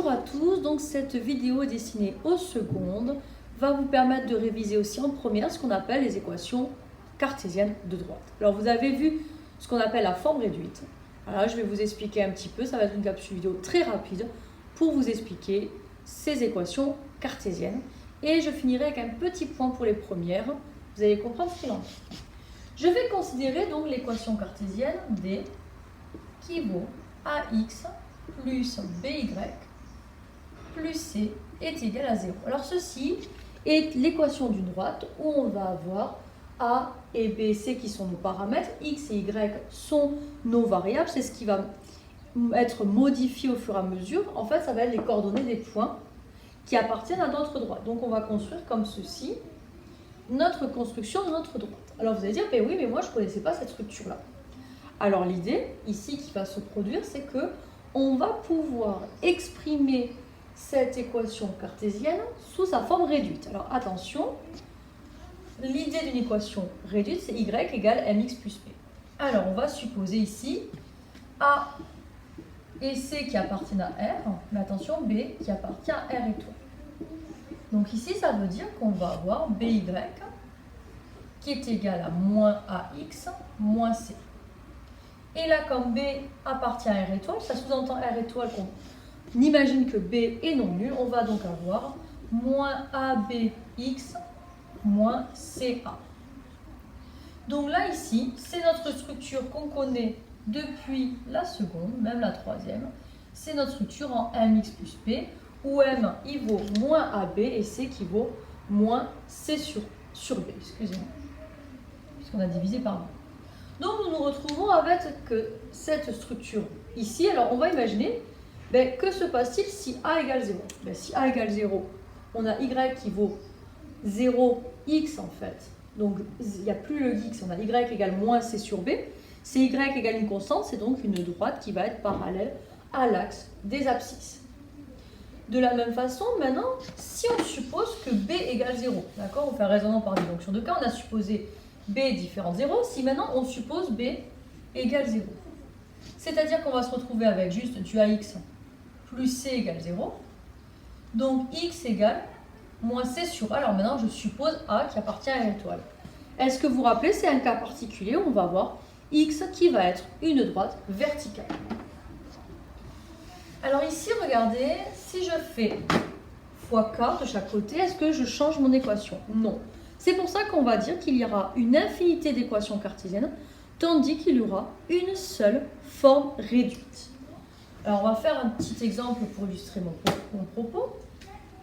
Bonjour à tous, donc cette vidéo destinée aux secondes va vous permettre de réviser aussi en première ce qu'on appelle les équations cartésiennes de droite. Alors vous avez vu ce qu'on appelle la forme réduite. Alors je vais vous expliquer un petit peu, ça va être une capsule vidéo très rapide pour vous expliquer ces équations cartésiennes. Et je finirai avec un petit point pour les premières, vous allez comprendre ce qu'il en est. Je vais considérer donc l'équation cartésienne D qui vaut AX plus BY plus C est égal à 0. Alors ceci est l'équation d'une droite où on va avoir A et B, C qui sont nos paramètres, X et Y sont nos variables, c'est ce qui va être modifié au fur et à mesure. En fait, ça va être les coordonnées des points qui appartiennent à notre droite. Donc on va construire comme ceci notre construction de notre droite. Alors vous allez dire, ben oui, mais moi je ne connaissais pas cette structure-là. Alors l'idée ici qui va se produire, c'est que on va pouvoir exprimer cette équation cartésienne sous sa forme réduite. Alors attention, l'idée d'une équation réduite, c'est y égale mx plus b. Alors on va supposer ici A et C qui appartiennent à R, mais attention, B qui appartient à R étoile. Donc ici, ça veut dire qu'on va avoir BY qui est égal à moins AX moins C. Et là, comme B appartient à R étoile, ça sous-entend R étoile qu'on imagine que B est non nul, on va donc avoir moins ABX moins CA. Donc là, ici, c'est notre structure qu'on connaît depuis la seconde, même la troisième. C'est notre structure en mx plus p, où m, il vaut moins AB et C qui vaut moins C sur B, excusez-moi, puisqu'on a divisé par 2. Donc nous nous retrouvons avec cette structure ici. Alors on va imaginer, que se passe-t-il si A égale 0 ? Si A égale 0, on a Y qui vaut 0x en fait. Donc il n'y a plus le x, on a Y égale moins C sur B. C'est Y égale une constante, c'est donc une droite qui va être parallèle à l'axe des abscisses. De la même façon, maintenant, si on suppose que B égale 0, d'accord, on fait un raisonnement par déduction de cas, on a supposé B différent de 0, si maintenant on suppose B égale 0. C'est-à-dire qu'on va se retrouver avec juste du AX plus C égale 0. Donc X égale moins C sur A. Alors maintenant, je suppose A qui appartient à R étoile. Est-ce que vous vous rappelez, c'est un cas particulier où on va avoir X qui va être une droite verticale. Alors ici, regardez, si je fais fois quart de chaque côté, est-ce que je change mon équation? Non. C'est pour ça qu'on va dire qu'il y aura une infinité d'équations cartésiennes, tandis qu'il y aura une seule forme réduite. Alors on va faire un petit exemple pour illustrer mon propos.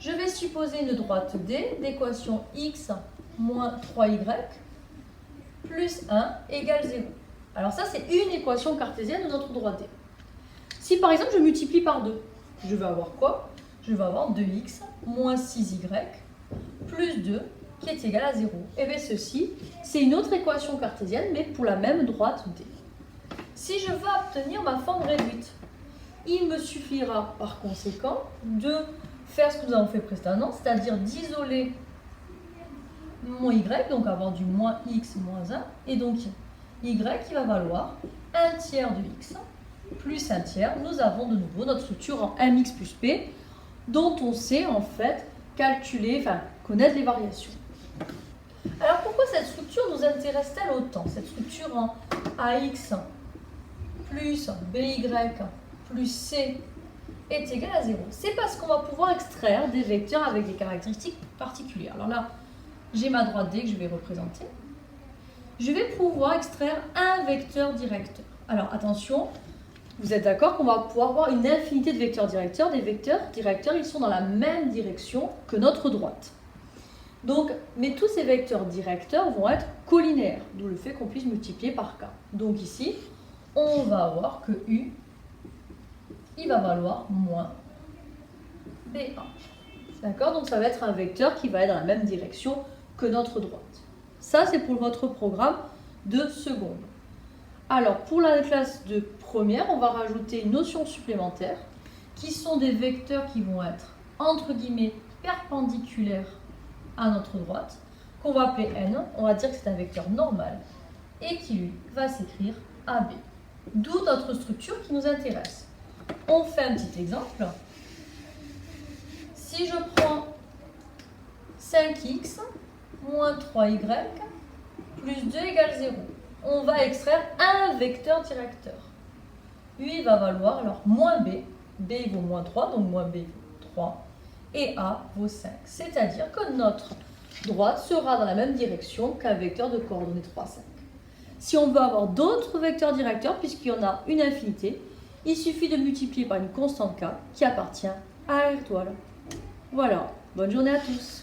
Je vais supposer une droite D d'équation x moins 3y plus 1 égale 0. Alors ça, c'est une équation cartésienne de notre droite D. Si par exemple je multiplie par 2, je vais avoir quoi? Je vais avoir 2x moins 6y plus 2 qui est égal à 0. Et bien ceci, c'est une autre équation cartésienne, mais pour la même droite D. Si je veux obtenir ma forme réduite, il me suffira par conséquent de faire ce que nous avons fait précédemment, c'est-à-dire d'isoler mon y, donc avoir du moins x moins 1, et donc y qui va valoir 1 tiers de x plus 1 tiers. Nous avons de nouveau notre structure en mx plus p, dont on sait en fait connaître les variations. Alors pourquoi cette structure nous intéresse-t-elle autant? Cette structure en AX plus BY plus C est égale à 0. C'est parce qu'on va pouvoir extraire des vecteurs avec des caractéristiques particulières. Alors là, j'ai ma droite D que je vais représenter. Je vais pouvoir extraire un vecteur directeur. Alors attention, vous êtes d'accord qu'on va pouvoir avoir une infinité de vecteurs directeurs. Des vecteurs directeurs, ils sont dans la même direction que notre droite. Donc, mais tous ces vecteurs directeurs vont être collinéaires, d'où le fait qu'on puisse multiplier par k. Donc ici, on va avoir que U, il va valoir moins BA. D'accord? Donc ça va être un vecteur qui va être dans la même direction que notre droite. Ça, c'est pour votre programme de seconde. Alors, pour la classe de première, on va rajouter une notion supplémentaire qui sont des vecteurs qui vont être, entre guillemets, perpendiculaires à notre droite, qu'on va appeler n. On va dire que c'est un vecteur normal et qui, lui, va s'écrire AB. D'où notre structure qui nous intéresse. On fait un petit exemple. 5x moins 3y plus 2 égale 0. On va extraire un vecteur directeur. U va valoir alors moins b. B vaut moins 3, donc moins b vaut 3. Et a vaut 5. C'est-à-dire que notre droite sera dans la même direction qu'un vecteur de coordonnées 3, 5. Si on veut avoir d'autres vecteurs directeurs, puisqu'il y en a une infinité, il suffit de multiplier par une constante k qui appartient à R étoile. Voilà, bonne journée à tous.